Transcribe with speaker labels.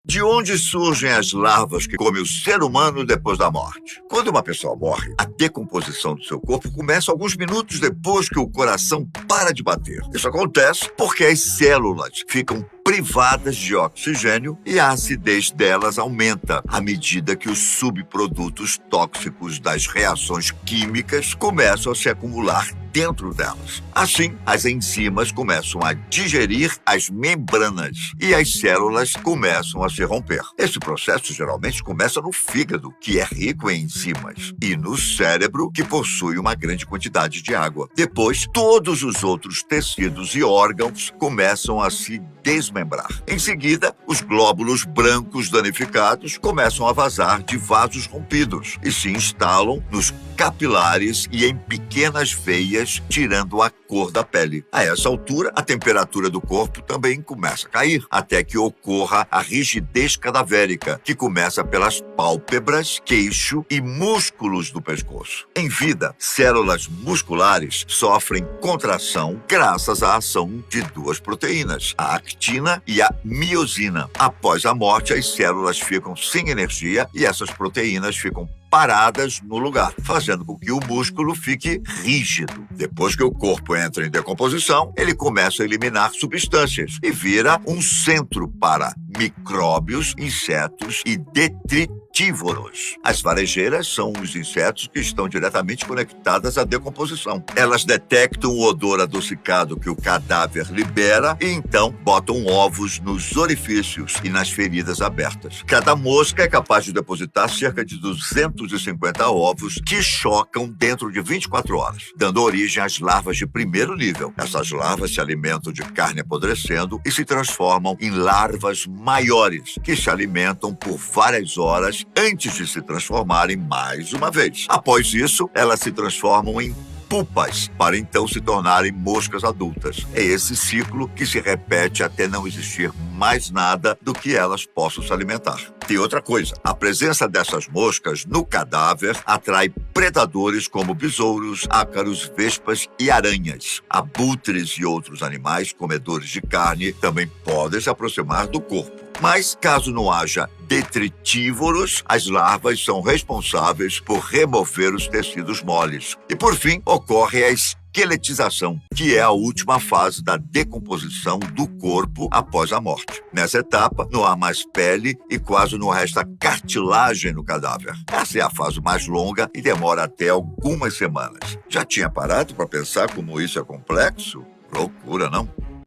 Speaker 1: De onde surgem as larvas que comem o ser humano depois da morte? Quando uma pessoa morre, a decomposição do seu corpo começa alguns minutos depois que o coração para de bater. Isso acontece porque as células ficam privadas de oxigênio e a acidez delas aumenta à medida que os subprodutos tóxicos das reações químicas começam a se acumular dentro delas. Assim, as enzimas começam a digerir as membranas e as células começam a se romper. Esse processo geralmente começa no fígado, que é rico em enzimas, e no cérebro, que possui uma grande quantidade de água. Depois, todos os outros tecidos e órgãos começam a se desmembrar. Em seguida, os glóbulos brancos danificados começam a vazar de vasos rompidos e se instalam nos capilares e em pequenas veias, tirando a cor da pele. A essa altura, a temperatura do corpo também começa a cair, até que ocorra a rigidez cadavérica, que começa pelas pálpebras, queixo e músculos do pescoço. Em vida, células musculares sofrem contração graças à ação de duas proteínas, a actina e a miosina. Após a morte, as células ficam sem energia e essas proteínas ficam paradas no lugar, fazendo com que o músculo fique rígido. Depois que o corpo entra em decomposição, ele começa a eliminar substâncias e vira um centro para micróbios, insetos e detritívoros. As varejeiras são os insetos que estão diretamente conectadas à decomposição. Elas detectam o odor adocicado que o cadáver libera e então botam ovos nos orifícios e nas feridas abertas. Cada mosca é capaz de depositar cerca de 250 ovos que chocam dentro de 24 horas, dando origem às larvas de primeiro nível. Essas larvas se alimentam de carne apodrecendo e se transformam em larvas maiores, que se alimentam por várias horas antes de se transformarem mais uma vez. Após isso, elas se transformam em pupas, para então se tornarem moscas adultas. É esse ciclo que se repete até não existir mais nada do que elas possam se alimentar. Tem outra coisa, a presença dessas moscas no cadáver atrai predadores como besouros, ácaros, vespas e aranhas. Abutres e outros animais comedores de carne também podem se aproximar do corpo. Mas, caso não haja detritívoros, as larvas são responsáveis por remover os tecidos moles. E, por fim, ocorre a esqueletização, que é a última fase da decomposição do corpo após a morte. Nessa etapa, não há mais pele e quase não resta cartilagem no cadáver. Essa é a fase mais longa e demora até algumas semanas. Já tinha parado para pensar como isso é complexo? Loucura, não?